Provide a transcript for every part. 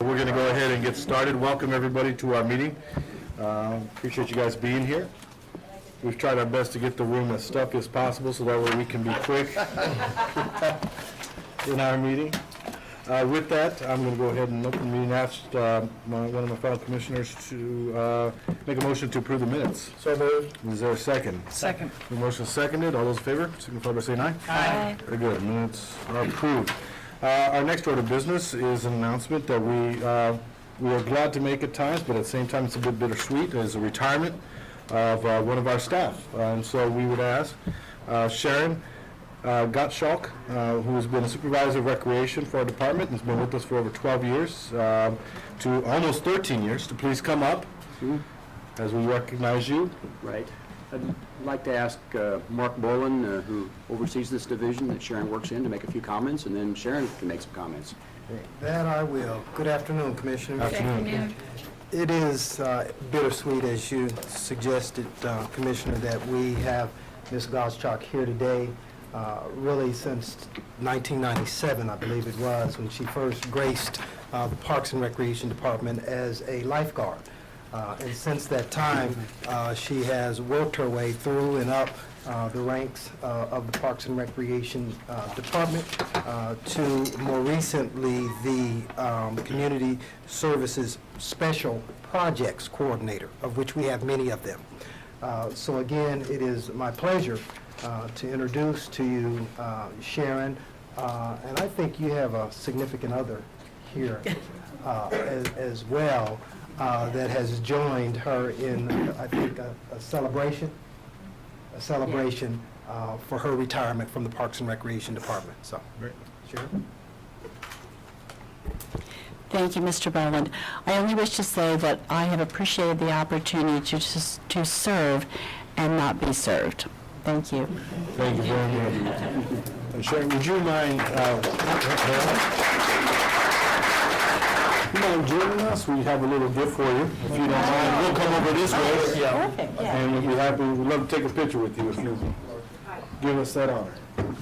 We're going to go ahead and get started. Welcome everybody to our meeting. Appreciate you guys being here. We've tried our best to get the room as stuffy as possible so that way we can be quick in our meeting. With that, I'm going to go ahead and open the meeting. Ask one of my fellow commissioners to make a motion to approve the minutes. So moved. Is there a second? Second. The motion is seconded. All those in favor, signify by saying aye. Aye. Very good. Minutes are approved. Our next order of business is an announcement that we are glad to make at times, but at the same time it's a bit bittersweet, as a retirement of one of our staff. And so we would ask Sharon Gottschalk, who has been a supervisor of recreation for our department and has been with us for over 12 years, to almost 13 years, to please come up as we recognize you. Right. I'd like to ask Mark Boland, who oversees this division that Sharon works in, to make a few comments, and then Sharon can make some comments. That I will. Good afternoon, Commissioner. Afternoon. It is bittersweet, as you suggested, Commissioner, that we have Ms. Gottschalk here today, really since 1997, I believe it was, when she first graced the Parks and Recreation Department as a lifeguard. And since that time, she has worked her way through and up the ranks of the Parks and Recreation Department to more recently the Community Services Special Projects Coordinator, of which we have many of them. So again, it is my pleasure to introduce to you Sharon, and I think you have a significant other here as well. That has joined her in, I think, a celebration for her retirement from the Parks and Recreation Department. So, Sharon? Thank you, Mr. Boland. I only wish to say that I have appreciated the opportunity to serve and not be served. Thank you. Thank you very much. And Sharon, would you mind joining us? We have a little gift for you, if you don't mind. We'll come over this way. Perfect, yeah. And we'd be happy, we'd love to take a picture with you if you give us that honor. Can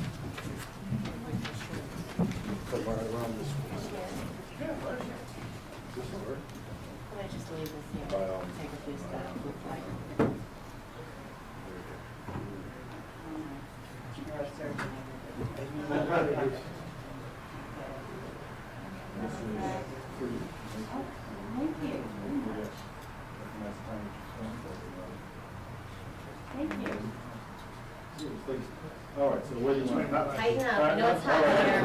I just leave this here? Take a few steps. Thank you. All right, so where do you want to? Tighten up. I know it's hot here.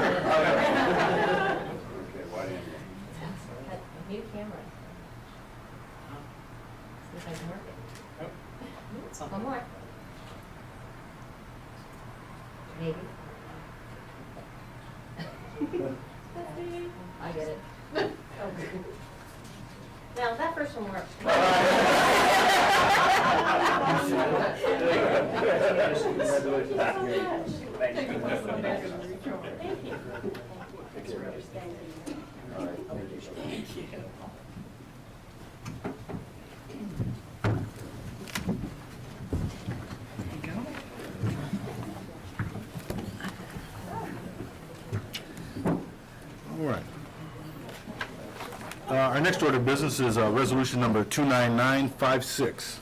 New camera. See if I can work it. One more. Maybe. I get it. Now, that first one worked. Thank you. All right. Our next order of business is resolution number 29956.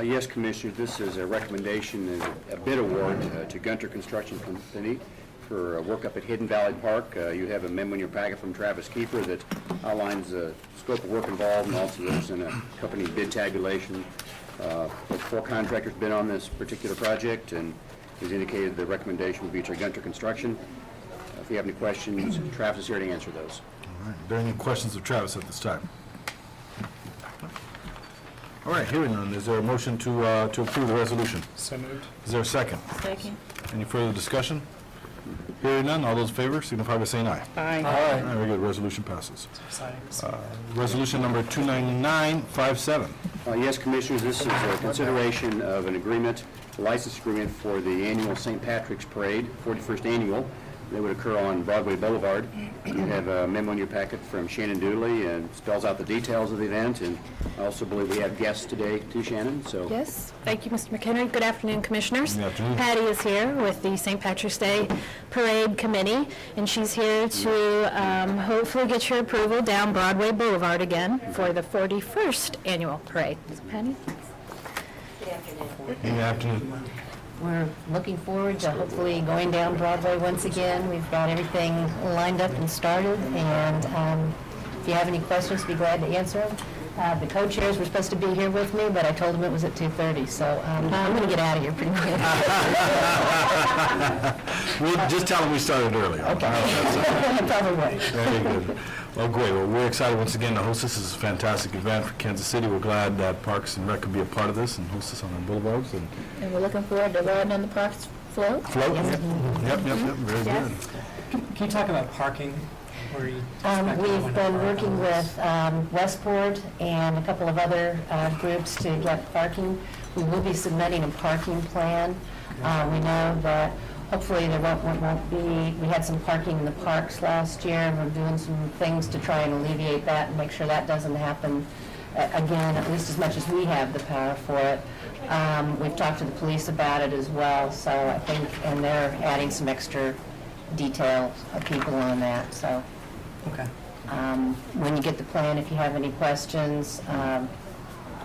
Yes, Commissioner, this is a recommendation and a bid award to Gunter Construction Company for work up at Hidden Valley Park. You have a memo in your packet from Travis Keeper that outlines the scope of work involved, and also there's an accompanying bid tabulation. Four contractors bid on this particular project, and he's indicated the recommendation would be to Gunter Construction. If you have any questions, Travis is here to answer those. All right. Are there any questions of Travis at this time? All right, hearing none, is there a motion to approve the resolution? So moved. Is there a second? Second. Any further discussion? Hearing none, all those in favor signify by saying aye. Aye. All right, very good, resolution passes. Resolution number 29957. Yes, Commissioners, this is a consideration of an agreement, a license agreement for the annual St. Patrick's Parade, 41st annual, They would occur on Broadway Boulevard. You have a memo in your packet from Shannon Dooley, and spells out the details of the event, and I also believe we have guests today too, Shannon, so. Yes, thank you, Mr. McHenry. Good afternoon, Commissioners. Good afternoon. Patty is here with the St. Patrick's Day Parade Committee, and she's here to hopefully get your approval down Broadway Boulevard again for the 41st annual parade. So, Patty? Good afternoon. We're looking forward to hopefully going down Broadway once again. We've got everything lined up and started, and if you have any questions, be glad to answer them. The co-chairs were supposed to be here with me, but I told them it was at 2:30, so I'm going to get out of here pretty quick. We'll just tell them we started early. Probably will. Very good. Well, great. Well, we're excited once again to host this. This is a fantastic event for Kansas City. We're glad that Parks and Rec could be a part of this and host this on our boulevards and And we're looking forward to riding on the parks float. float. Yep, very good. Can you talk about parking? Where you expect We've everyone to been park? working with Westport and a couple of other groups to get parking. We will be submitting a parking plan. We know that hopefully there won't be, we had some parking in the parks last year, and we're doing some things to try and alleviate that and make sure that doesn't happen again, at least as much as we have the power for it. We've talked to the police about it as well, so I think, and they're adding some extra details of people on that, so. Okay. When you get the plan, if you have any questions,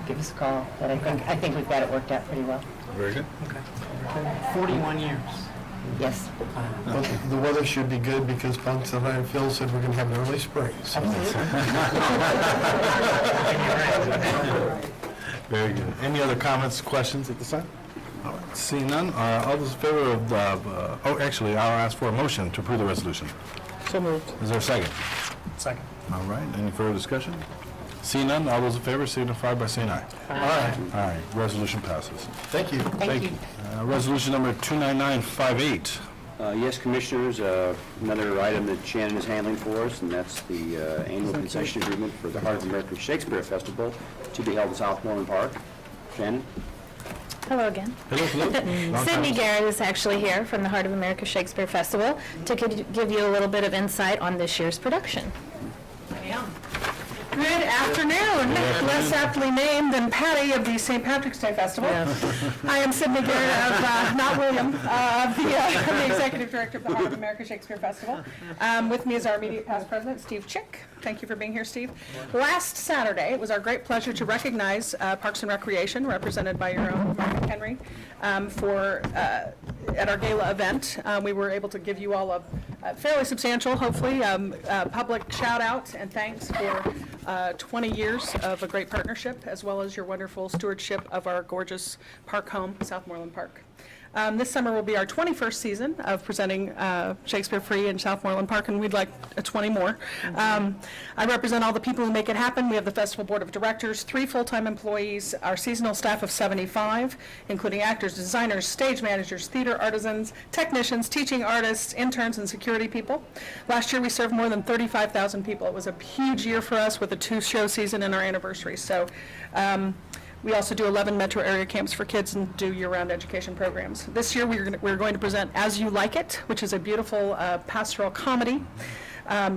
give us a call. But I think we've got it worked out pretty well. Very good. Okay. 41 years. Yes. Well, the weather should be good because Ponce and Phil said we're going to have an early spring. So Very good. Any other comments, questions at this time? All right. Seeing none, all those in favor of actually, I'll ask for a motion to approve the resolution. So moved. Is there a second? Second. All right, any further discussion? Seeing none, all those in favor signify by saying aye. Aye. All right, resolution passes. thank you. Thank you. Resolution number 29958. Yes, Commissioners, another item that Shannon is handling for us, and that's the annual concession agreement for the Heart of America Shakespeare Festival to be held in Southmoreland Park. Shannon? Hello again. Hello. Long Sydney time. Garrett is actually here from the Heart of America Shakespeare Festival to give you a little bit of insight on this year's production. Good afternoon. Less aptly named than Patty of the St. Patrick's Day Festival. I am Sydney Garrett of, not William, the Executive Director of the Heart of America Shakespeare Festival. With me is our immediate past president, Steve Chick. Thank you for being here, Steve. Last Saturday, it was our great pleasure to recognize Parks and Recreation, represented by your own Mark McHenry, at our gala event. We were able to give you all a fairly substantial, hopefully, public shout out and thanks for 20 years of a great partnership, as well as your wonderful stewardship of our gorgeous park home, Southmoreland Park. This summer will be our 21st season of presenting Shakespeare Free in Southmoreland Park, and we'd like 20 more. I represent all the people who make it happen. We have the Festival Board of Directors, 3 full-time employees, our seasonal staff of 75, including actors, designers, stage managers, theater artisans, technicians, teaching artists, interns, and security people. Last year, we served more than 35,000 people. It was a huge year for us with a 2-show season and our anniversary. So. We also do 11 metro area camps for kids and do year-round education programs. This year, we're going to present As You Like It, which is a beautiful pastoral comedy.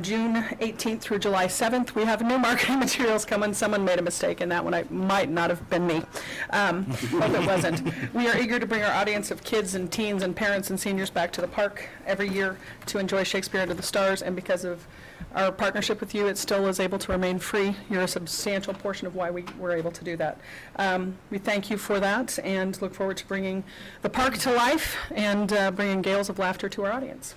June 18th through July 7th. We have no marketing materials coming. Someone made a mistake in that one. It might not have been me. Hope it wasn't. We are eager to bring our audience of kids and teens and parents and seniors back to the park every year to enjoy Shakespeare Under the Stars, and because of our partnership with you, it still is able to remain free. You're a substantial portion of why we were able to do that. We thank you for that and look forward to bringing the park to life and bringing gales of laughter to our audience.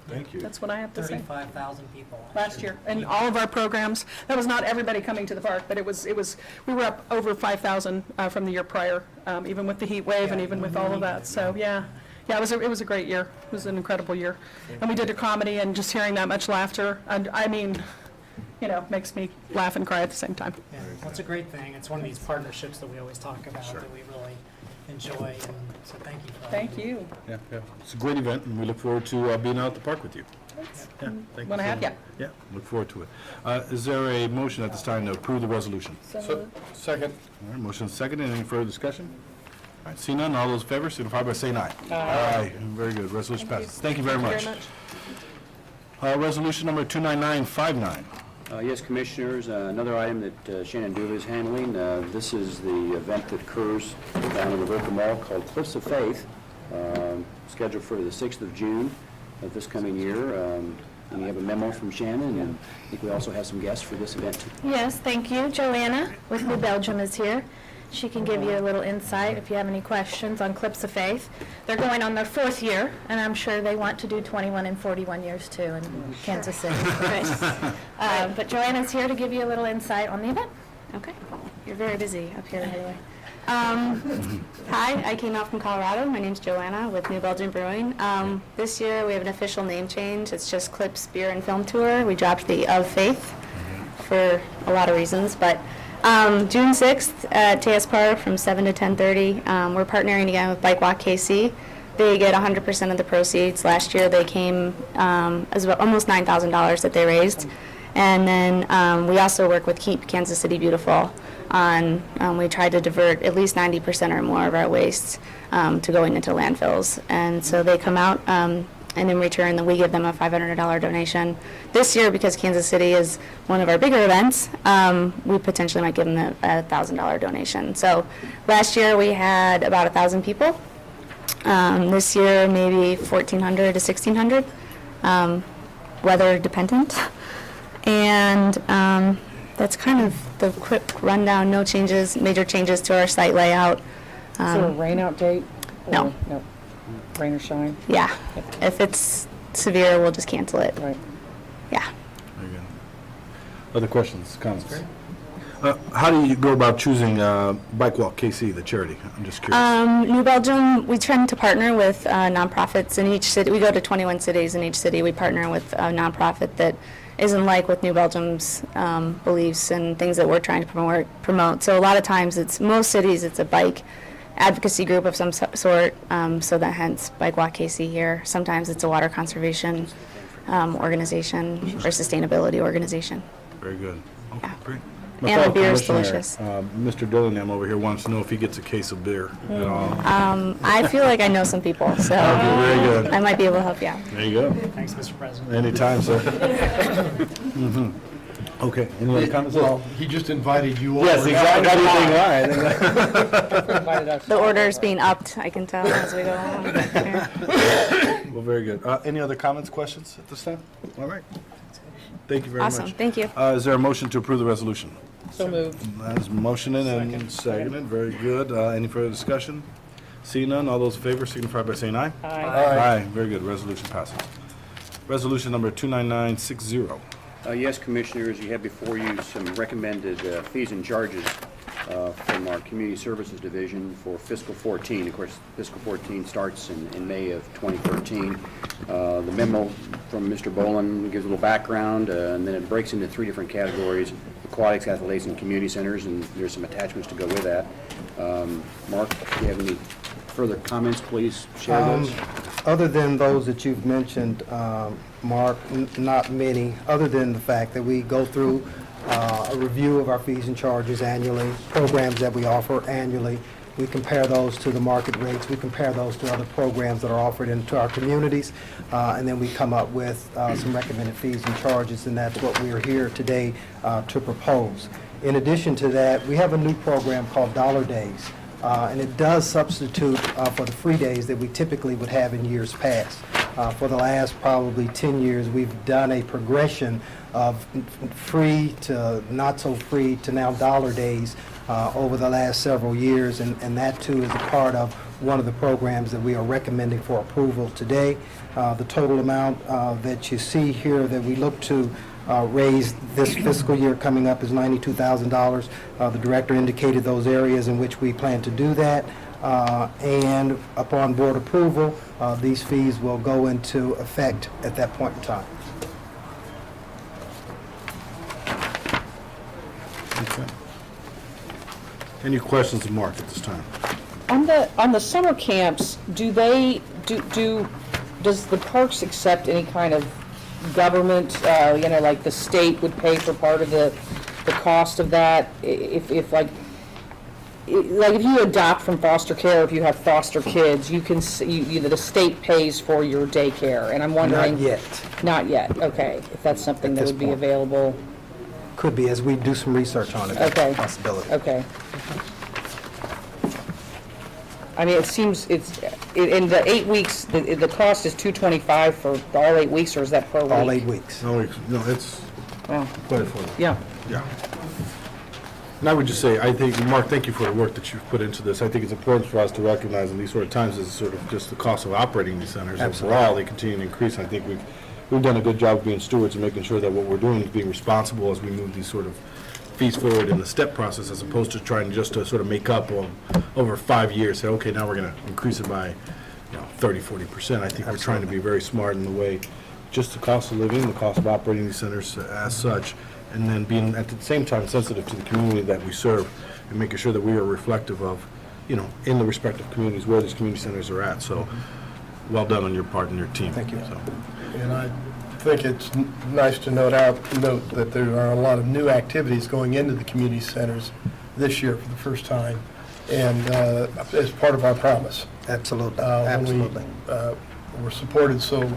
Thank you. That's what I have to say. 35,000 people. Last year, and all of our programs, that was not everybody coming to the park, but it was, we were up over 5,000 from the year prior, even with the heat wave and even with all of that, so, yeah. Yeah, it was a great year. It was an incredible year. And we did a comedy, and just hearing that much laughter, and I mean, makes me laugh and cry at the same time. Yeah, well, it's a great thing. It's one of these partnerships that we always talk about that we really enjoy, and so thank you for that. Thank you. Yeah. It's a great event, and we look forward to being out at the park with you. Yeah, thank you. Want to have you? Yeah, look forward to it. Is there a motion at this time to approve the resolution? Second. All right, motion is second. Any further discussion? right, seeing none, all those in favor signify by saying aye. Aye. Very good, resolution passes. Thank you very much. Resolution number 29959. Yes, Commissioners, another item that Shannon Dooley is handling. This is the event that occurs down in the River Mall called Cliffs of Faith, scheduled for the 6th of June of this coming year. And we have a memo from Shannon, and I think we also have some guests for this event. Yes, thank you. Joanna with New Belgium is here. She can give you a little insight if you have any questions on Clips of Faith. They're going on their 4th year, and I'm sure they want to do 21 and 41 years too in Kansas City. But Joanna's here to give you a little insight on the event. Okay, you're very busy up here anyway. Hi, I came out from Colorado. My name's Joanna with New Belgium Brewing. This year we have an official name change. It's just Clips Beer and Film Tour. We dropped the Of Faith for a lot of reasons, but June 6th at TS Park from 7 to 10:30. We're partnering again with Bike Walk KC. They get 100% of the proceeds. Last year they came as well, almost $9,000 that they raised. And then we also work with Keep Kansas City Beautiful on, we try to divert at least 90% or more of our waste to going into landfills. And so they come out, and in return, then we give them a $500 donation. This year, because Kansas City is one of our bigger events, we potentially might give them a $1,000 donation. So last year we had about 1,000 people. This year, maybe 1,400 to 1,600, weather dependent. And that's kind of the quick rundown. No changes, major changes to our site layout. Is there a rain out date? No. No. Rain or shine? Yeah. If it's severe, we'll just cancel it. Right. Yeah. Very good. Other questions, comments? How do you go about choosing Bike Walk KC, the charity? I'm just curious. New Belgium, we tend to partner with nonprofits in each city. We go to 21 cities in each city. We partner with a nonprofit that isn't like with New Belgium's beliefs and things that we're trying to promote. So a lot of times, most cities, it's a bike advocacy group of some sort, so that hence Bike Walk KC here. Sometimes it's a water conservation organization or sustainability organization. Very good. Okay, Yeah. great. And the beer is Commissioner, delicious. Mr. Dillingham over here wants to know if he gets a case of beer at all. I feel like I know some people, so Very good. I might be able to help you out. There you go. Thanks, Mr. President. Anytime, sir. Mhm. Okay, any other comments? Well, he just invited you over. Yes, exactly. Invited us. The order is being upped, I can tell, as we go along. Here. Well, very good. Any other comments, questions at this time? All right. Thank you very much. Awesome, thank you. Is there a motion to approve the resolution? So moved. That's motioned and seconded. Very good. Any further discussion? Seeing none, all those in favor signify by saying aye. Aye. Aye. Very good. Resolution passes. Resolution number 29960. Yes, Commissioners, you have before you some recommended fees and charges from our Community Services Division for fiscal 14. Of course, fiscal 14 starts in May of 2013. The memo from Mr. Boland gives a little background, and then it breaks into 3 different categories: aquatics, athletics, and community centers, and there's some attachments to go with that. Mark, if you have any further comments, please share those. Other than those that you've mentioned, Mark, not many, other than the fact that we go through a review of our fees and charges annually, programs that we offer annually. We compare those to the market rates. We compare those to other programs that are offered into our communities, and then we come up with some recommended fees and charges, and that's what we are here today to propose. In addition to that, we have a new program called Dollar Days. And it does substitute for the free days that we typically would have in years past. For the last probably 10 years, we've done a progression of free to not so free to now dollar days over the last several years, and that too is a part of one of the programs that we are recommending for approval today. The total amount that you see here that we look to raise this fiscal year coming up is $92,000. The director indicated those areas in which we plan to do that. And upon board approval, these fees will go into effect at that point in time. Okay. Any questions of Mark at this time? On the summer camps, does the parks accept any kind of government, like the state would pay for part of the cost of that? If like, like if you adopt from foster care, if you have foster kids, you can, the state pays for your daycare, and I'm wondering. Not yet. Not yet, okay, if that's something that this would be point. available, Could be, as we do some research on it. Okay. Possibility. okay. I mean, it seems, in the 8 weeks, the cost is $225 for all 8 weeks, or is that per week? All 8 weeks. No, it's Oh, quite affordable. yeah. Yeah. And I would just say, I think, Mark, thank you for the work that you've put into this. I think it's important for us to recognize in these sort of times is sort of just the cost of operating these centers. Absolutely. Overall, they continue to increase. I think we've done a good job of being stewards and making sure that what we're doing is being responsible as we move these sort of fees forward in the step process, as opposed to trying just to sort of make up on, over 5 years, say, okay, now we're going to increase it by 30, 40%. I think we're trying to be very smart in the way, just the cost of living, the cost of operating these centers as such, and then being at the same time sensitive to the community that we serve and making sure that we are reflective of, in the respective communities where these community centers are at. So, well done on your part and your team. Thank you. So, And I think it's nice to note that there are a lot of new activities going into the community centers this year for the first time, and as part of our promise. Absolutely, When we, absolutely. We're supported so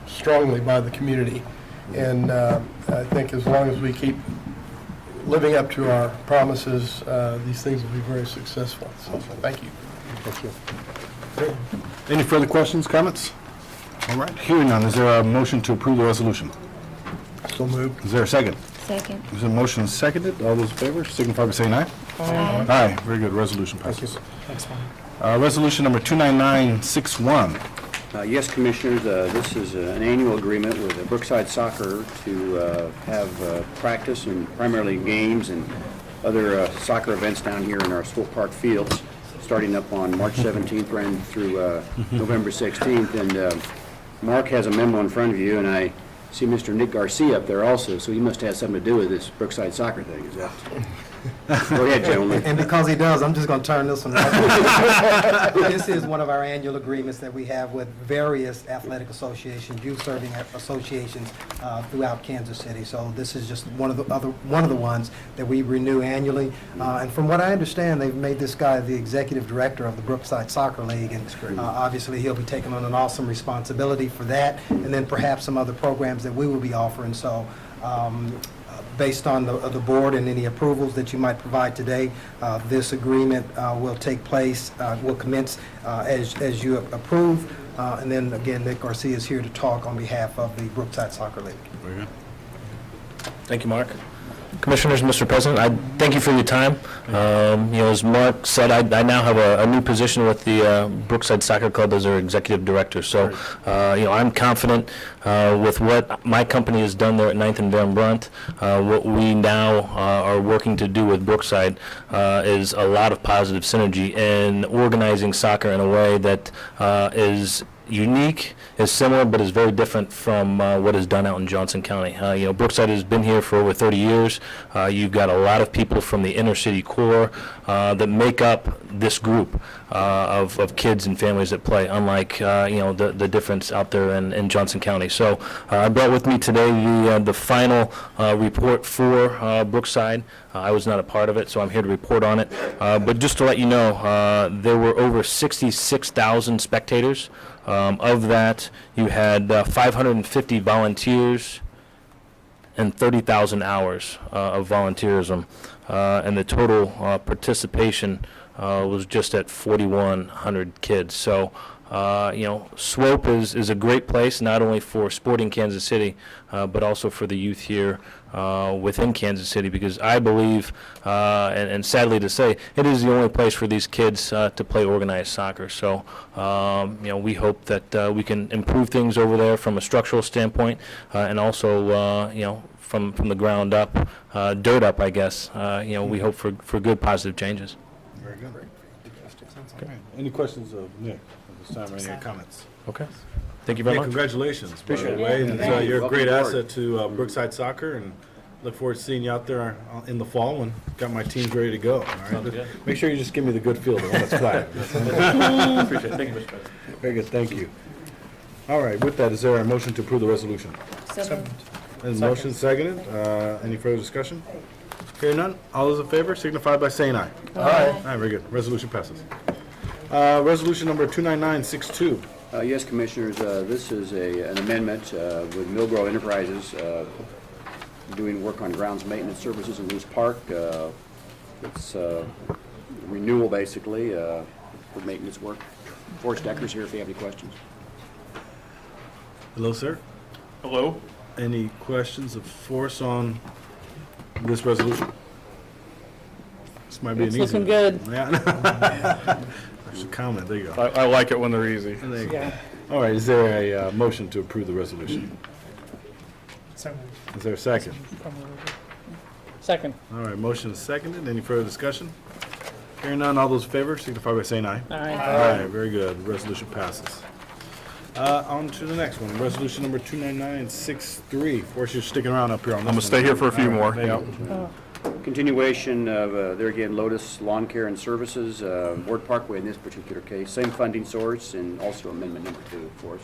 strongly by the community, and I think as long as we keep living up to our promises, these things will be very successful. So, thank you. Thank you. any further questions, comments? All right, hearing none, is there a motion to approve the resolution? So moved. Is there a second? Second. Is there a motion seconded? All those in favor signify by saying aye. Aye. Aye, very good, resolution passes. Thanks, Mark. Resolution number 29961. Yes, Commissioners, this is an annual agreement with Brookside Soccer to have practice and primarily games and other soccer events down here in our Swope Park fields, starting up on March 17th and through November 16th. And Mark has a memo in front of you, and I see Mr. Nick Garcia up there also, so he must have something to do with this Brookside Soccer thing, is that? Go ahead, gentlemen. And because he does, I'm just going to turn this one right. This is one of our annual agreements that we have with various athletic associations, youth-serving associations throughout Kansas City. So this is just one of the ones that we renew annually. And from what I understand, they've made this guy the executive director of the Brookside Soccer League, and obviously he'll be taking on an awesome responsibility for that, and then perhaps some other programs that we will be offering. So. Based on the board and any approvals that you might provide today, this agreement will take place, will commence as you approve. And then again, Nick Garcia is here to talk on behalf of the Brookside Soccer League. Very good. Thank you, Mark. Commissioners, Mr. President, I thank you for your time. As Mark said, I now have a new position with the Brookside Soccer Club as their executive director. So, I'm confident with what my company has done there at 9th and Van Brunt. What we now are working to do with Brookside is a lot of positive synergy in organizing soccer in a way that is unique, is similar, but is very different from what is done out in Johnson County. Brookside has been here for over 30 years. You've got a lot of people from the inner city core that make up this group of kids and families that play, unlike the difference out there in Johnson County. So I brought with me today the final report for Brookside. I was not a part of it, so I'm here to report on it. But just to let you know, there were over 66,000 spectators. Of that, you had 550 volunteers and 30,000 hours of volunteerism, and the total participation was just at 4,100 kids. So, Swope is a great place, not only for Sporting Kansas City, but also for the youth here within Kansas City, because I believe, and sadly to say, it is the only place for these kids to play organized soccer. So, we hope that we can improve things over there from a structural standpoint, and also, from the ground up, dirt up, I guess. We hope for good positive changes. Very good. Okay. Any questions of Nick at this time, or any comments? Okay. Thank you very Yeah, much. congratulations. Appreciate by the it. way. And, Thank you. you're a great Welcome aboard. asset to Brookside Soccer, and look forward to seeing you out there in the fall when got my teams ready to go. All right? Make sure you just give me the good field, the one that's flat. Appreciate it. Thank you, Mr. President. Very good, thank you. All right, with that, is there a motion to approve the resolution? And motion seconded. Any further discussion? Hearing none, all those in favor signify by saying aye. Aye. All right, very good. Resolution passes. Resolution number 29962. Yes, Commissioners, this is an amendment with Millgrow Enterprises doing work on grounds maintenance services in Moose Park. It's renewal, basically, for maintenance work. Forrest Decker's here if you have any questions. Hello, sir. Hello? Any questions of force on this resolution? This might be an It's easy looking one. good. Yeah. There's a comment. There you go. I like it when they're easy. There you go. All right, is there a motion to approve the resolution? So Is there a second? Second. All right, motion is seconded. Any further discussion? Hearing none, all those in favor signify by saying aye. Aye. Aye, very good. Resolution passes. On to the next one, resolution number 29963. Of course, you're sticking around up here on this I'm gonna stay here for a few more, Thank yeah. you. Continuation of, there again, Lotus Lawn Care and Services, Ward Parkway in this particular case, same funding source, and also amendment number 2, for us.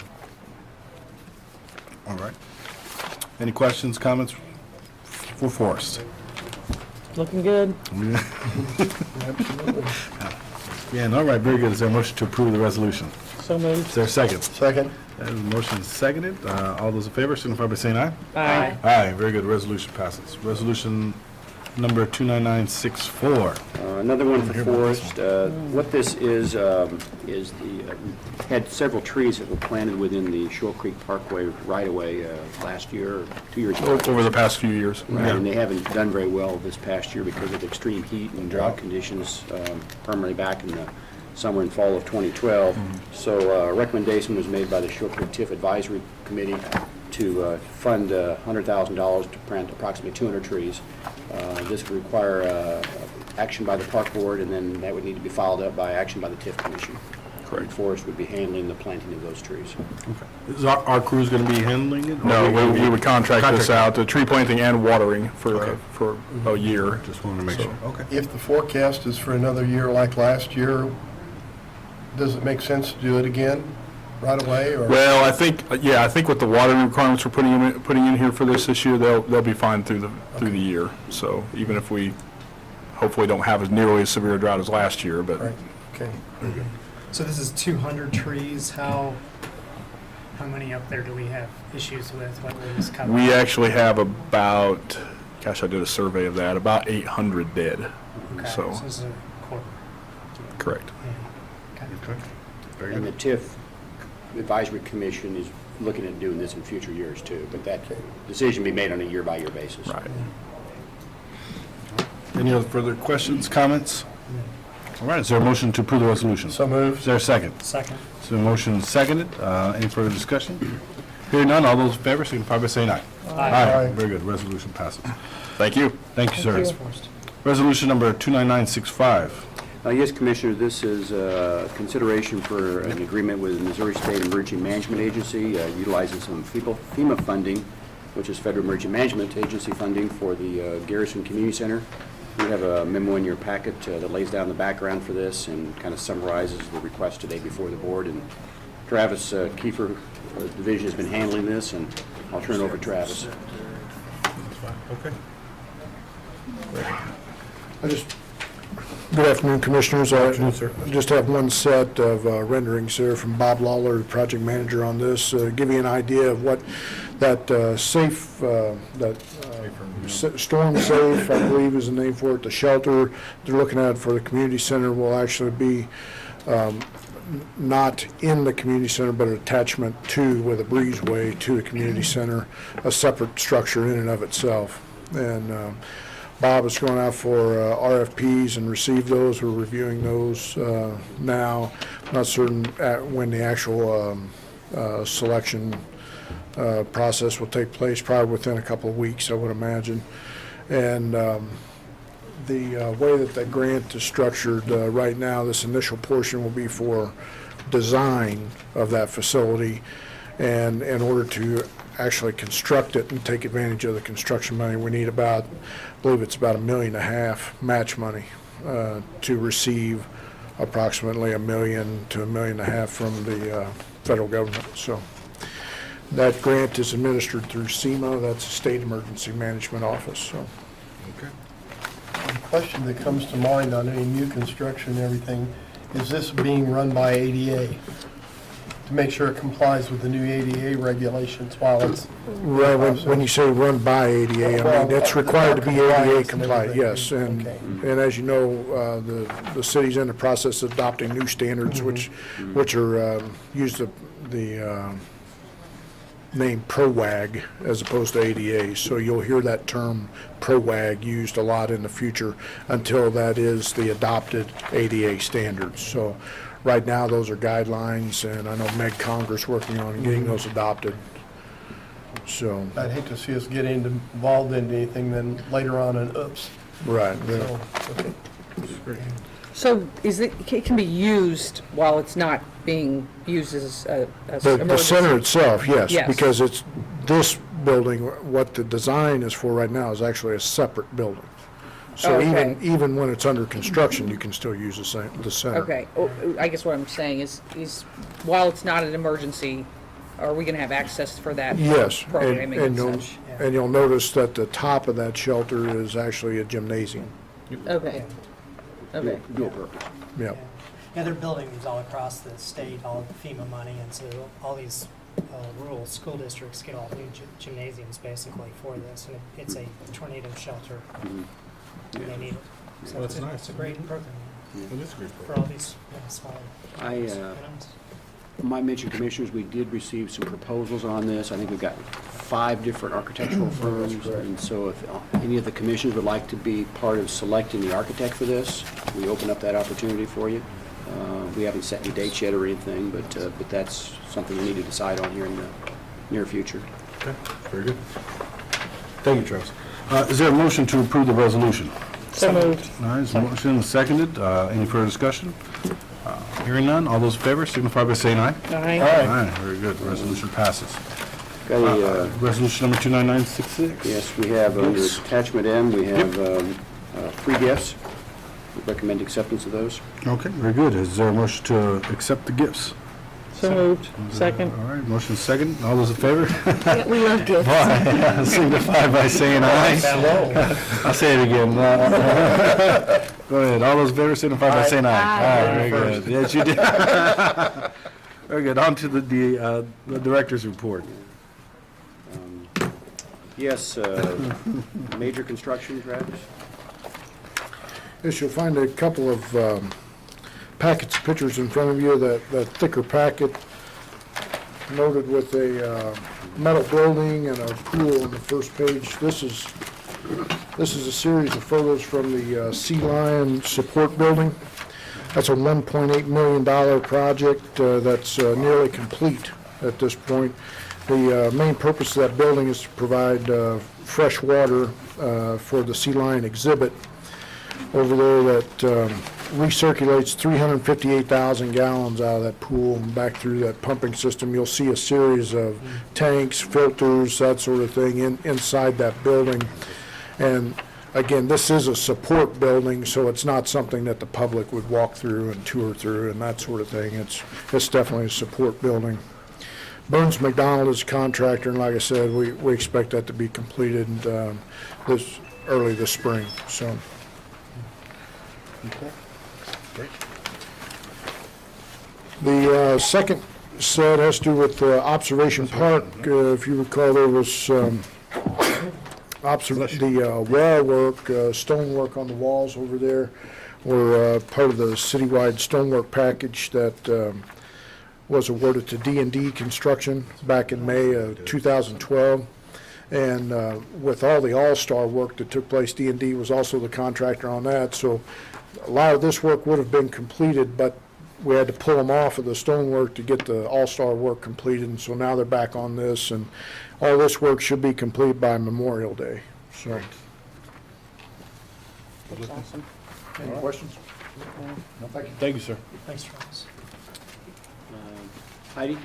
All right. Any questions, comments for Forrest? Looking good. Yeah, all right, very good. Is there a motion to approve the resolution? So moved. Is there a second? Second. Motion is seconded. All those in favor signify by saying aye. Aye. Aye, very good. Resolution passes. Resolution number 29964. Another one for Forrest. What this is had several trees that were planted within the Shoal Creek Parkway right-of-way last year, or 2 years ago. Over the past few years. Right, and they haven't done very well this past year because of extreme heat and drought conditions permanently back in the summer and fall of 2012. So a recommendation was made by the Shoal Creek TIF Advisory Committee to fund $100,000 to plant approximately 200 trees. This would require action by the Park Board, and then that would need to be followed up by action by the TIF Commission. Correct. Forest would be handling the planting of those trees. Is our crew's going to be handling it? or No, we would contract this out, out. the tree planting and watering for a year. Just wanted to make sure. Okay. If the forecast is for another year like last year, does it make sense to do it again right away, or? Well, I think with the watering requirements we're putting in here for this year, they'll be fine through the year. So even if we hopefully don't have as nearly as severe a drought as last year, but Right, okay. So this is 200 trees. How many up there do we have issues with? What will this cover? we actually have about, gosh, I did a survey of that, about 800 dead. Okay, So, this is a quarter. correct. Yeah. Okay. Very And good. the TIF Advisory Commission is looking at doing this in future years too, but that decision be made on a year-by-year basis. Right. Any other further questions, comments? All right, is there a motion to approve the resolution? So moved. Is there a second? Second. So a motion seconded. Any further discussion? Hearing none, all those in favor signify by saying aye. Aye. Very good. Resolution passes. Thank you. Thank you, sir. Forrest. Resolution number 29965. Yes, Commissioner, this is consideration for an agreement with the Missouri State Emergency Management Agency utilizing some FEMA funding, which is Federal Emergency Management Agency funding for the Garrison Community Center. We have a memo in your packet that lays down the background for this and kind of summarizes the request today before the board. And Travis Kiefer, division, has been handling this, and I'll turn it over to Travis. Okay. Good afternoon, Commissioners. I just have one set of renderings here from Bob Lawler, the project manager on this, give you an idea of what that Storm Safe, I believe is the name for it, the shelter they're looking at for the community center will actually be not in the community center, but an attachment to, with a breezeway to the community center, a separate structure in and of itself. And Bob is going out for RFPs and received those. We're reviewing those now. Not certain when the actual selection process will take place, probably within a couple of weeks, I would imagine. And the way that the grant is structured right now, this initial portion will be for design of that facility. And in order to actually construct it and take advantage of the construction money, we need about, I believe it's about $1.5 million match money to receive approximately $1 million to $1.5 million from the federal government. So That grant is administered through SEMA, that's the State Emergency Management Office, so. The question that comes to mind on any new construction and everything, is this being run by ADA? To make sure it complies with the new ADA regulations while it's... Right, when you say run by ADA, I mean, it's required to be ADA compliant, yes. And as you know, the city's in the process of adopting new standards, which are, use the name PROWAG as opposed to ADA. So you'll hear that term PROWAG used a lot in the future until that is the adopted ADA standards. So right now, those are guidelines, and I know Meg Conger's working on getting those adopted. So, I'd hate to see us get involved into anything, then later on, and oops. right. So, okay. So it can be used while it's not being used as a The center itself, yes, Yes. because it's, this building, what the design is for right now is actually a separate building. So Okay. even when it's under construction, you can still use the center. Okay, I guess what I'm saying is while it's not an emergency, are we gonna have access for that? Yes, Programming and such? and you'll notice that the top of that shelter is actually a gymnasium. Okay, okay. Dual purpose. Yeah. Yeah, they're building these all across the state, all of the FEMA money, and so all these rural school districts get all new gymnasiums basically for this, and it's a tornado shelter. They need it. So That's nice. It's a great program It is a great for all these small I towns. might mention, Commissioners, we did receive some proposals on this. I think we've got 5 different architectural firms, and so if any of the commissioners would like to be part of selecting the architect for this, we open up that opportunity for you. We haven't set any dates yet or anything, but that's something we need to decide on here in the near future. Okay, very good. Thank you, Travis. Is there a motion to approve the resolution? So moved. All right, is the motion and seconded. Any further discussion? Hearing none, all those in favor signify by saying aye. Aye. Aye, very good. Resolution passes. Got a, Resolution number 29966. yes, we have under Yes. attachment M, we have 3 gifts. We recommend acceptance of those. Okay, very good. Is there a motion to accept the gifts? So moved. Second. All right, motion is second. All those in favor? We love gifts. Signify by saying aye. I'll say it again. Go ahead. All those in favor signify by saying aye. Aye, very good. Yes, you did. Very good. On to the director's report. Yes, major construction, Travis? Yes, you'll find a couple of packets of pictures in front of you, that thicker packet noted with a metal building and a pool on the first page. This is a series of photos from the Sea Lion Support Building. That's a $1.8 million project that's nearly complete at this point. The main purpose of that building is to provide fresh water for the Sea Lion exhibit over there that recirculates 358,000 gallons out of that pool and back through that pumping system. You'll see a series of tanks, filters, that sort of thing inside that building. And again, this is a support building, so it's not something that the public would walk through and tour through and that sort of thing. It's definitely a support building. Burns McDonald is a contractor, and like I said, we expect that to be completed early this spring, so. The second set has to do with Observation Park. If you recall, there was the wall work, stonework on the walls over there were part of the citywide stonework package that was awarded to D&D Construction back in May of 2012. And with all the all-star work that took place, D&D was also the contractor on that. So a lot of this work would have been completed, but we had to pull them off of the stonework to get the all-star work completed. And so now they're back on this, and all this work should be complete by Memorial Day. So. That's awesome. Any questions? No, thank you. Thank you, sir. Thanks, Travis. Heidi?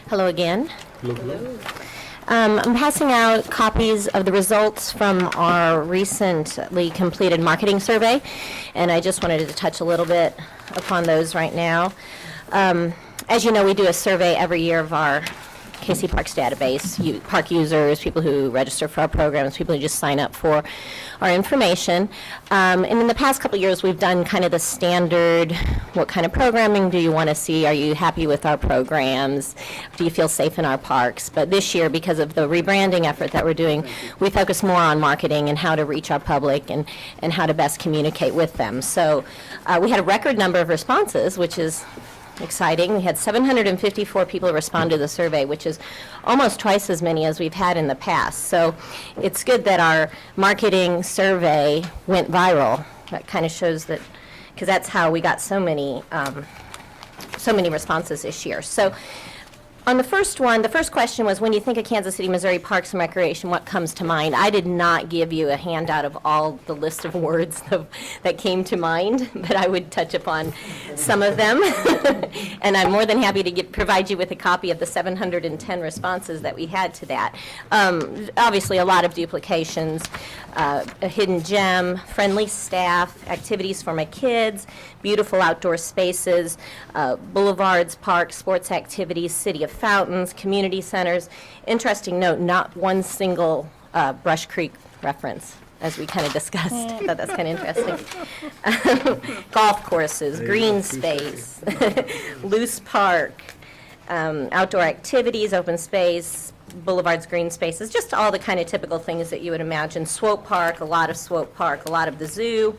Hello again. Hello. I'm passing out copies of the results from our recently completed marketing survey, and I just wanted to touch a little bit upon those right now. As you know, we do a survey every year of our KC Parks database, park users, people who register for our programs, people who just sign up for our information. And in the past couple of years, we've done kind of the standard, what kind of programming do you want to see? Are you happy with our programs? Do you feel safe in our parks? But this year, because of the rebranding effort that we're doing, we focus more on marketing and how to reach our public and how to best communicate with them. So we had a record number of responses, which is exciting. We had 754 people respond to the survey, which is almost twice as many as we've had in the past. So it's good that our marketing survey went viral. That kind of shows that, because that's how we got so many responses this year. So on the first one, the first question was, when you think of Kansas City, Missouri Parks and Recreation, what comes to mind? I did not give you a handout of all the list of words that came to mind, but I would touch upon some of them. And I'm more than happy to provide you with a copy of the 710 responses that we had to that. Obviously, a lot of duplications, a hidden gem, friendly staff, activities for my kids, beautiful outdoor spaces, boulevards, parks, sports activities, city of fountains, community centers. Interesting note, not one single Brush Creek reference, as we kind of discussed. I thought that's kind of interesting. Golf courses, green space, loose park, outdoor activities, open space, boulevards, green spaces, just all the kind of typical things that you would imagine. Swope Park, a lot of Swope Park, a lot of the zoo,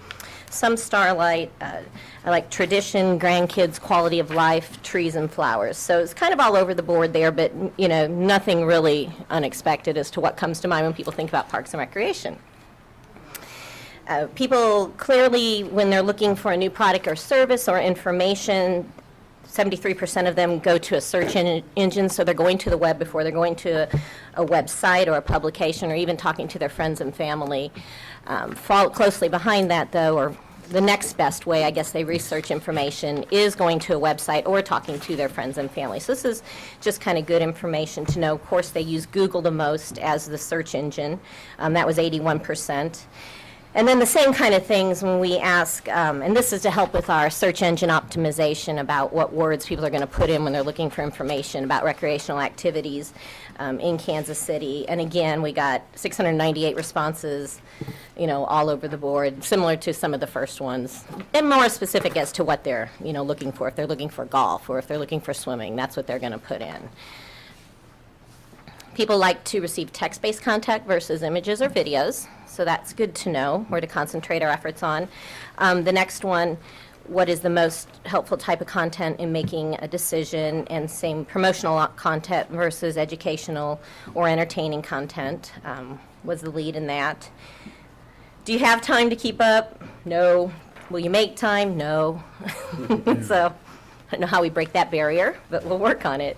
some Starlight. I like tradition, grandkids, quality of life, trees and flowers. So it's kind of all over the board there, but you know, nothing really unexpected as to what comes to mind when people think about parks and recreation. People clearly, when they're looking for a new product or service or information, 73% of them go to a search engine, so they're going to the web before they're going to a website or a publication or even talking to their friends and family. Follow closely behind that, though, or the next best way, I guess, they research information is going to a website or talking to their friends and family. So this is just kind of good information to know. Of course, they use Google the most as the search engine. That was 81%. And then the same kind of things when we ask, and this is to help with our search engine optimization about what words people are going to put in when they're looking for information about recreational activities in Kansas City. And again, we got 698 responses, you know, all over the board, similar to some of the first ones, and more specific as to what they're, you know, looking for. If they're looking for golf or if they're looking for swimming, that's what they're going to put in. People like to receive text-based content versus images or videos, so that's good to know where to concentrate our efforts on. The next one, what is the most helpful type of content in making a decision, and same promotional content versus educational or entertaining content was the lead in that. Do you have time to keep up? No. Will you make time? No. So I don't know how we break that barrier, but we'll work on it.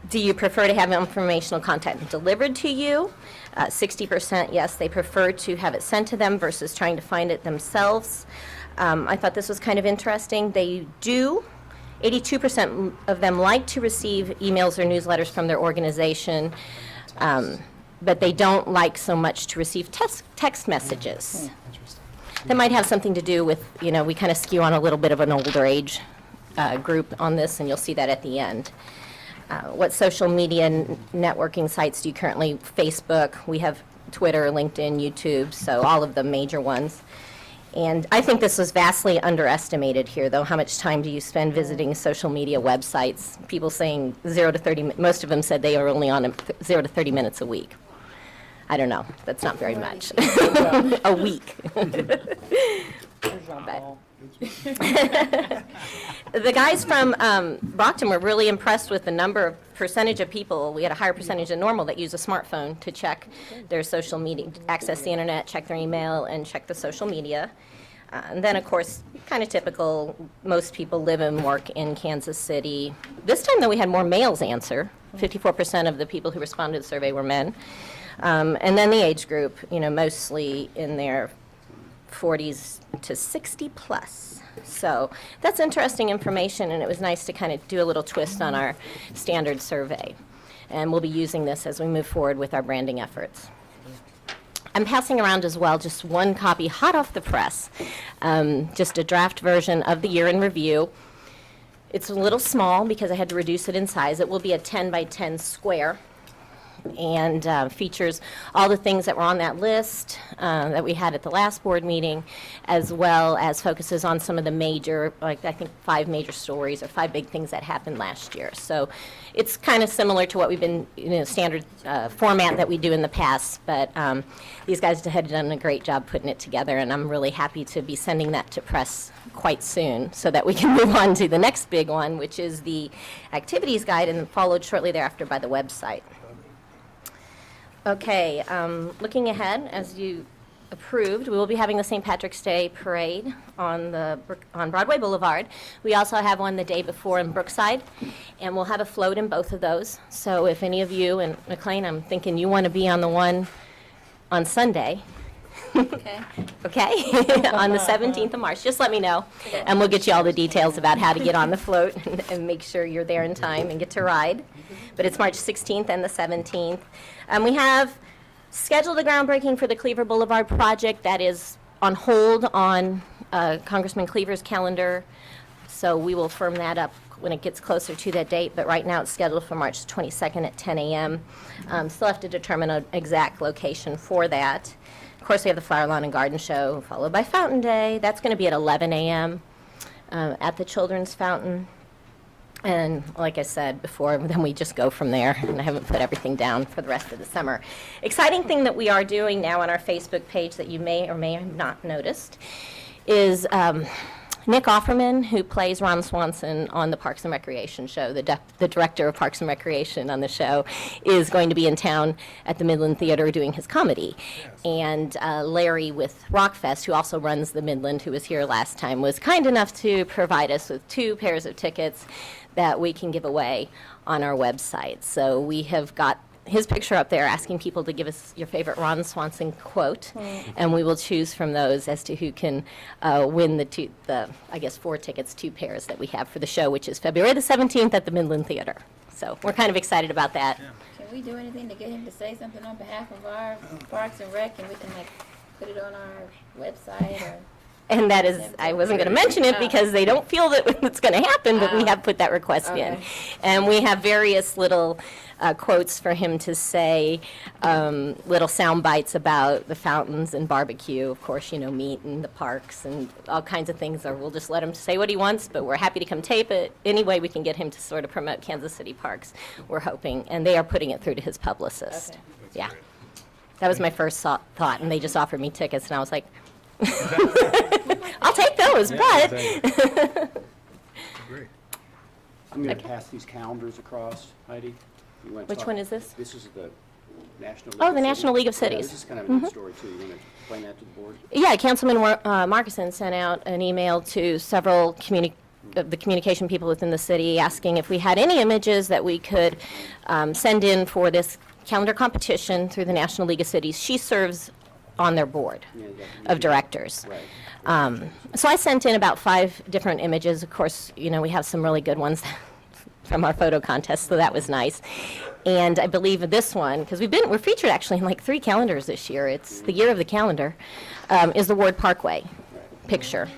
Do you prefer to have informational content delivered to you? 60%, yes, they prefer to have it sent to them versus trying to find it themselves. I thought this was kind of interesting. They do, 82% of them like to receive emails or newsletters from their organization, but they don't like so much to receive text messages. That might have something to do with, you know, we kind of skew on a little bit of an older age group on this, and you'll see that at the end. What social media networking sites do you currently? Facebook, we have Twitter, LinkedIn, YouTube, so all of the major ones. And I think this was vastly underestimated here, though. How much time do you spend visiting social media websites? People saying 0 to 30, most of them said they are only on 0 to 30 minutes a week. I don't know, that's not very much. A week. But the guys from Brockton were really impressed with the percentage of people. We had a higher percentage than normal that use a smartphone to check their social media, access the internet, check their email, and check the social media. And then, of course, kind of typical, most people live and work in Kansas City. This time, though, we had more males answer. 54% of the people who responded to the survey were men. And then the age group, you know, mostly in their 40s to 60 plus. So that's interesting information, and it was nice to kind of do a little twist on our standard survey. and we'll be using this as we move forward with our branding efforts. I'm passing around as well just one copy, hot off the press, just a draft version of the year in review. It's a little small because I had to reduce it in size. It will be a 10 by 10 square, and features all the things that were on that list that we had at the last board meeting, as well as focuses on some of the major, like I think 5 major stories or 5 big things that happened last year. So it's kind of similar to what we've been, standard format that we do in the past, but these guys had done a great job putting it together, and I'm really happy to be sending that to press quite soon so that we can move on to the next big one, which is the activities guide, and followed shortly thereafter by the website. Okay, looking ahead, as you approved, we will be having the St. Patrick's Day Parade on Broadway Boulevard. We also have one the day before in Brookside, and we'll have a float in both of those. So if any of you, and McLean, I'm thinking you want to be on the one on Sunday. Okay. Okay, on the 17th of March, just let me know, and we'll get you all the details about how to get on the float and make sure you're there in time and get to ride. But it's March 16th and the 17th. We have scheduled a groundbreaking for the Cleaver Boulevard project that is on hold on Congressman Cleaver's calendar, so we will firm that up when it gets closer to that date, but right now it's scheduled for March 22nd at 10 a.m. Still have to determine an exact location for that. Of course, we have the Flower Lawn and Garden Show, followed by Fountain Day. That's going to be at 11 a.m. At the Children's Fountain. And like I said before, then we just go from there, and I haven't put everything down for the rest of the summer. Exciting thing that we are doing now on our Facebook page that you may or may have not noticed is Nick Offerman, who plays Ron Swanson on the Parks and Recreation show, the director of Parks and Recreation on the show, is going to be in town at the Midland Theater doing his comedy. And Larry with Rockfest, who also runs the Midland, who was here last time, was kind enough to provide us with 2 pairs of tickets that we can give away on our website. So we have got his picture up there asking people to give us your favorite Ron Swanson quote, and we will choose from those as to who can win the 4 tickets, 2 pairs that we have for the show, which is February the 17th at the Midland Theater. So we're kind of excited about that. Can we do anything to get him to say something on behalf of our Parks and Rec, and we can put it on our website or? And that is, I wasn't going to mention it because they don't feel that it's going to happen, but we have put that request in. And we have various little quotes for him to say, little sound bites about the fountains and barbecue, of course, meat and the parks and all kinds of things. Or we'll just let him say what he wants, but we're happy to come tape it. Any way we can get him to sort of promote Kansas City parks, we're hoping. And they are putting it through to his publicist. Yeah. That was my first thought, and they just offered me tickets, and I was like, I'll take those, but. Great. I'm going to pass these calendars across, Heidi. You wanna Which talk- one is this? This is the National League Oh, of the National Cities. League of Yeah, Cities. this is kind of a neat story, too. You want to explain that to the board? Yeah, Councilman Markison sent out an email to several the communication people within the city asking if we had any images that we could send in for this calendar competition through the National League of Cities. She serves on their board of directors. Right. So I sent in about 5 different images. Of course, we have some really good ones from our photo contest, so that was nice. And I believe this one, because we're featured actually in 3 calendars this year. It's the year of the calendar, is the Ward Parkway picture.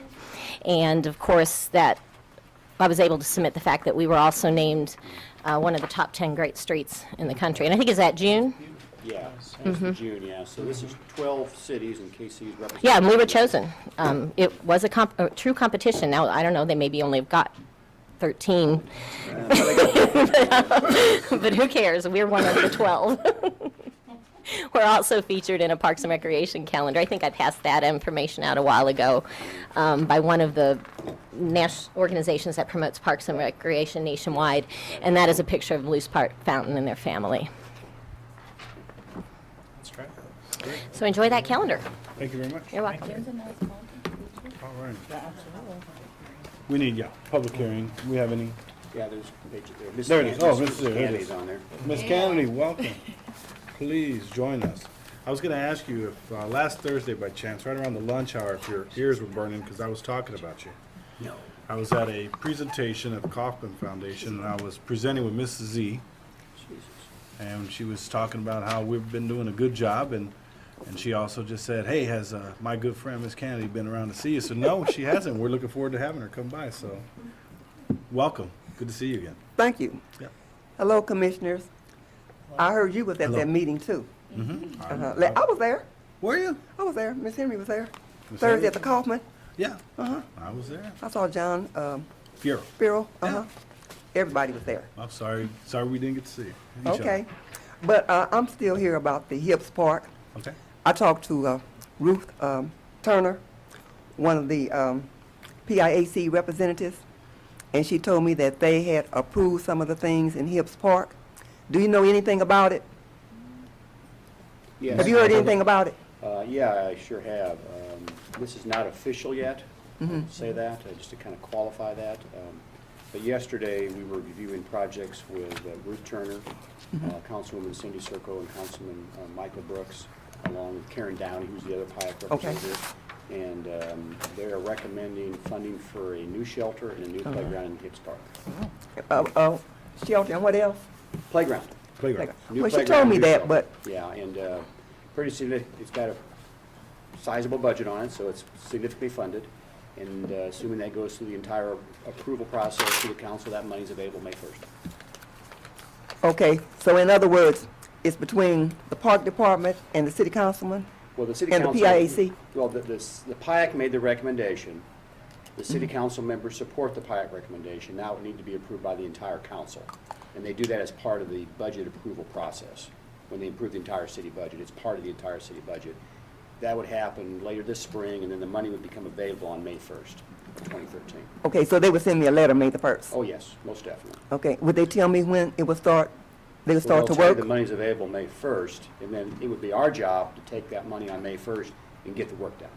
And of course, that I was able to submit the fact that we were also named one of the top 10 great streets in the country. And I think is that June? Yeah, it's in June, yeah. So this is 12 cities and KC's represented. Yeah, and we were chosen. It was a true competition. Now, I don't know, they maybe only have got 13. But who cares? We're one of the 12. We're also featured in a Parks and Recreation calendar. I think I passed that information out a while ago by one of the organizations that promotes Parks and Recreation nationwide, and that is a picture of Loose Park Fountain and their family. That's right. So enjoy that calendar. Thank you very much. You're welcome. All right. We need, public hearing. Do we have any? Yeah, there's Mrs. There it is. Oh, Candace- Mrs. there it Candady's is. on there. Miss Kennedy, welcome. Please join us. I was going to ask you if last Thursday by chance, right around the lunch hour, if your ears were burning because I was talking about you. No. I was at a presentation at the Kaufman Foundation, and I was presenting with Mrs. Z. and she was talking about how we've been doing a good job, and she also just said, hey, has my good friend Miss Kennedy been around to see you? So no, she hasn't. We're looking forward to having her come by, so welcome. Good to see you again. Thank you. Yep. Hello, commissioners. I heard you was at Hello. that meeting too. Mm-hmm. I was there. Were you? I was there. Miss Henry was there. Miss Thursday Henry? at the Kaufman. Yeah, Uh-huh. I was there. I saw John Fiero. Spiro. Uh-huh. Everybody was there. I'm sorry we didn't get to see each other. Okay. But I'm still here about the Hibbs Park. Okay. I talked to Ruth Turner, one of the PIAC representatives, and she told me that they had approved some of the things in Hibbs Park. Do you know anything about it? Yes. Have you heard anything about it? Yeah, I sure have. This is not official yet, Mhm. say that, just to kind of qualify that. But yesterday, we were reviewing projects with Ruth Turner, Councilwoman Cindy Circo, and Councilman Michael Brooks, along with Karen Downey, who's the other PIAC Okay. representative. And they are recommending funding for a new shelter and a new playground in Hibbs Park. Shelter and what else? Playground. Playground. New Well, she playground, told me new that, shelter. but Yeah, and pretty significant, it's got a sizable budget on it, so it's significantly funded. And assuming that goes through the entire approval process through the council, that money's available May 1st. okay. So in other words, it's between the park department and the city councilman Well, the city and the council. PIAC. Well, the PIAC made the recommendation. The city council members support the PIAC recommendation. Now it would need to be approved by the entire council. And they do that as part of the budget approval process. When they approve the entire city budget, it's part of the entire city budget. That would happen later this spring, and then the money would become available on May 1st, 2013. Okay, so they would send me a letter May the 1st. Oh, yes, most definitely. Okay, would they tell me when it would start, they would Well, start to they'll tell you work? the money's available May 1st, and then it would be our job to take that money on May 1st and get the work done.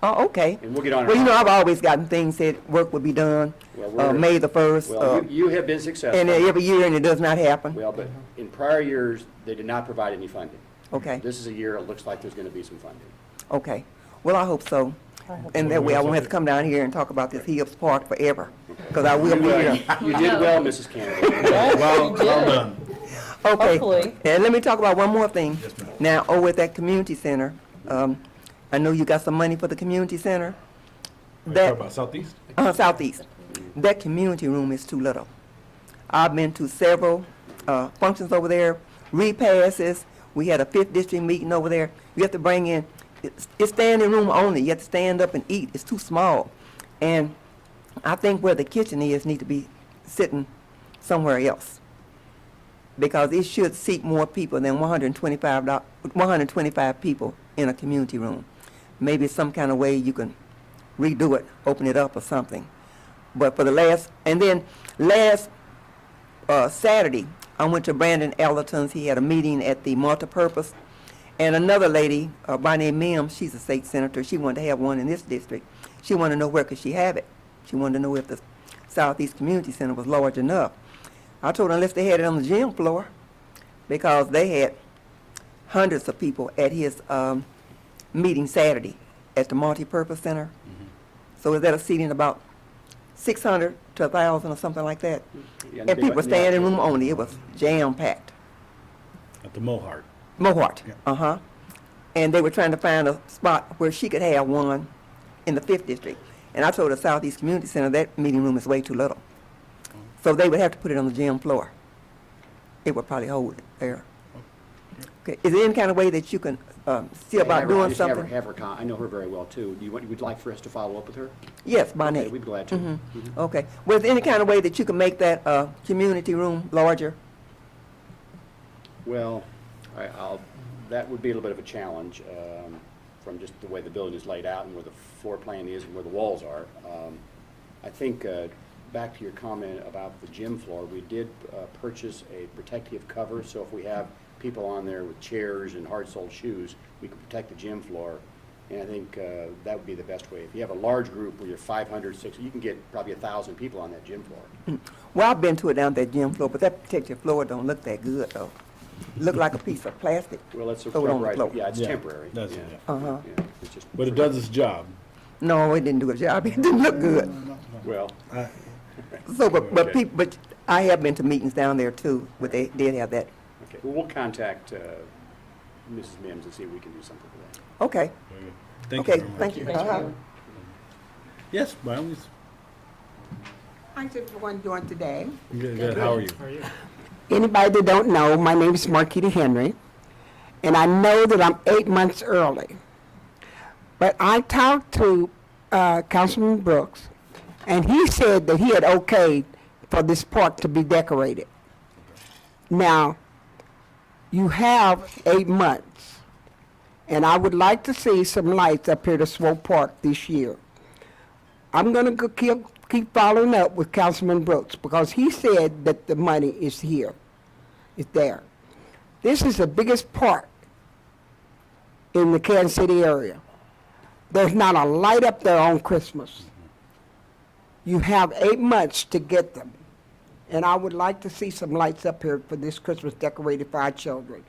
Oh, okay. And we'll get on. Well, you know, our- I've always gotten things said work would be done Well, we're- May the 1st. Well, you have been successful. And every year, and it does not happen. Well, but in prior years, they did not provide any funding. Okay, This is a year it looks like there's going to be some funding. okay. Well, I hope so. And that way I won't have to come down here and talk about this Hibbs Park forever, because I will be here. You did well, Mrs. Kennedy. Well done. Okay. Hopefully. And let me talk about one more thing. Yes, ma'am. Now, over at that community center, I know you got some money for the community center. Are you That, talking about Southeast? Southeast. That community room is too little. I've been to several functions over there, repasses. We had a 5th district meeting over there. You have to bring in, it's standing room only. You have to stand up and eat. It's too small. And I think where the kitchen is need to be sitting somewhere else, because it should seat more people than 125 people in a community room. Maybe some kind of way you can redo it, open it up or something. But for the last Saturday, I went to Brandon Ellerton's. He had a meeting at the multipurpose. And another lady, by name Mims, she's a state senator. She wanted to have one in this district. She wanted to know where could she have it. She wanted to know if the Southeast Community Center was large enough. I told her unless they had it on the gym floor, because they had hundreds of people at his meeting Saturday at the multipurpose center. So is that a seating about 600 to 1,000 or something like that? Yeah, And people were standing room only. It was jam-packed. At the Mohart. Mohart, Yeah. And they were trying to find a spot where she could have one in the 5th district. And I told the Southeast Community Center that meeting room is way too little. So they would have to put it on the gym floor. It would probably hold it there. Okay, is there any kind of way that you can see about doing something? I know her very well, too. Would you like for us to follow up with her? Yes, by Okay, name. we'd be glad to. Mhm. Okay. Was there any kind of way that you can make that community room larger? Well, that would be a little bit of a challenge from just the way the building is laid out and where the floor plan is and where the walls are. I think, back to your comment about the gym floor, we did purchase a protective cover, so if we have people on there with chairs and hard-soled shoes, we can protect the gym floor. And I think that would be the best way. If you have a large group where you're 500, 600, you can get probably 1,000 people on that gym floor. Well, I've been to it down that gym floor, but that protective floor don't look that good, though. Look like a piece of plastic. Well, it's a throw it on the temporary, floor. yeah, it's Yeah, temporary. does it, Yeah. yeah. Uh-huh. Yeah, it's just But it does its job. No, it didn't do a job. It didn't look good. Well, So, but Okay. people, but I have been to meetings down there too, where they did have that okay. We'll contact Mrs. Mims and see if we can do something for that. Okay, Thank you okay, very much. thank you. Uh-huh. Yes, by all means. I just want to join today. Good. How are you? Anybody that don't know, my name is Marquita Henry, and I know that I'm 8 months early. But I talked to Councilman Brooks, and he said that he had okayed for this park to be decorated. Now, you have 8 months, and I would like to see some lights up here to Swope Park this year. I'm going to keep following up with Councilman Brooks because he said that the money is here, it's there. This is the biggest park in the Kansas City area. There's not a light up there on Christmas. You have 8 months to get them. And I would like to see some lights up here for this Christmas decorated for our children.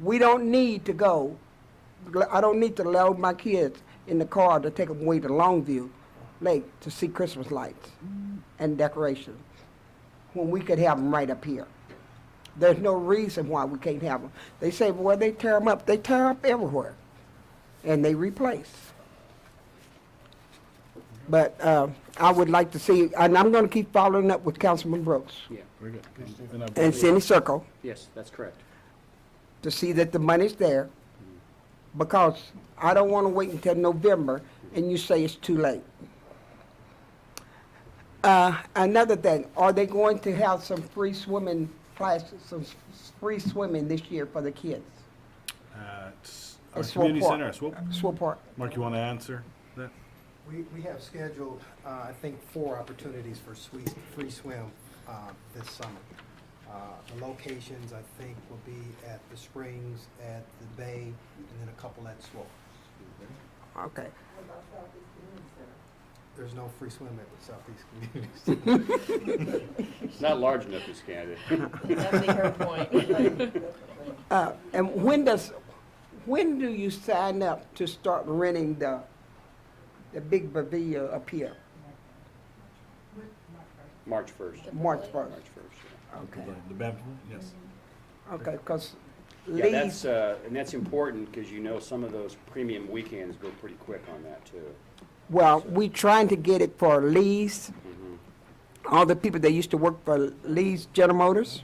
We don't need to go, I don't need to load my kids in the car to take them away to Longview Lake to see Christmas lights and decorations when we could have them right up here. There's no reason why we can't have them. They say, well, they tear them up. They tear up everywhere, and they replace. But I would like to see, and I'm going to keep following up with Councilman Brooks Yeah. Very good. and Cindy Circle Yes, that's correct. to see that the money's there, because I don't want to wait until November and you say it's too late. Another thing, are they going to have some free swimming classes, some free swimming this year for the kids? Our At Swope community Park. center, Swope. Swope Park. Mark, you want to answer that? We have scheduled, I think, 4 opportunities for free swim this summer. The locations, I think, will be at the Springs, at the Bay, and then a couple at Swope. Okay. There's no free swim at the Southeast Community Center. It's not large enough, Ms. Canada. That'd be her point. And when do you sign up to start renting the big pavilion up here? March 1st. March 1st. March 1st, Okay, The baptism? Yes. okay, because yeah. Yeah, and that's important because you know some of those premium weekends go pretty quick on that too. well, we trying to get it for Lee's, all the people that used to work for Lee's General Motors,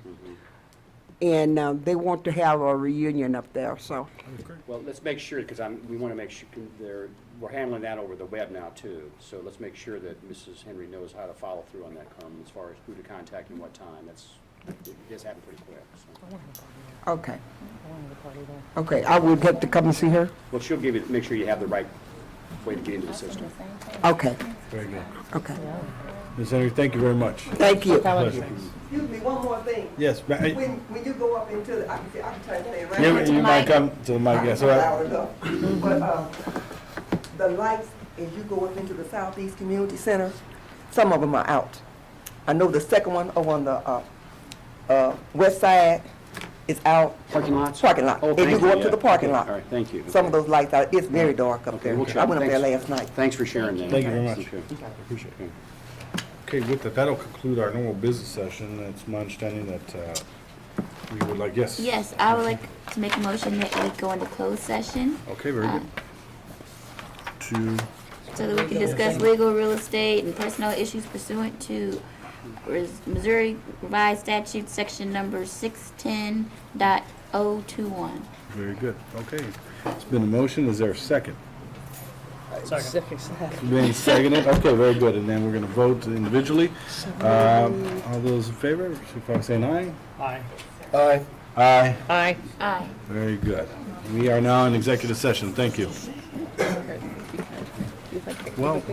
and they want to have a reunion up there, so. Well, let's make sure, because we want to make sure, we're handling that over the web now too. So let's make sure that Mrs. Henry knows how to follow through on that, as far as who to contact and what time. It does happen pretty quick. So. Okay. Okay, I would have to come and see her? Well, she'll make sure you have the right way to get into the system. Okay, Very good. okay. Ms. Henry, thank you very much. Thank you. Pleasure. Excuse me, one more thing. Yes, When you go up into the, I can try to say it right. you might come to the mic, yes, all right. Loud enough. But the lights, as you go up into the Southeast Community Center, some of them are out. I know the second one over on the west side is out. Parking lots? Parking lot. Oh, If you thank go you, up to yeah. the parking Okay, lot. all right, thank you. Some of those lights are, it's very dark up there. We'll check. I went up there Thanks. last night. Thanks for sharing that. Thank you very much. Okay. Appreciate it. Okay, with that, that'll conclude our normal business session. It's my understanding that we would like, yes? Yes, I would like to make a motion that we go into closed session Okay, very good. To, so that we can discuss legal, real estate, and personnel issues pursuant to Missouri Revised Statute, section number 610.021. very good. Okay. It's been a motion. Is there a second? Been seconded? Okay, very good. And then we're going to vote individually. All those in favor, signify by saying aye. Aye. Aye. Aye. Aye. Aye. Very good. We are now in executive session. Thank you. Well,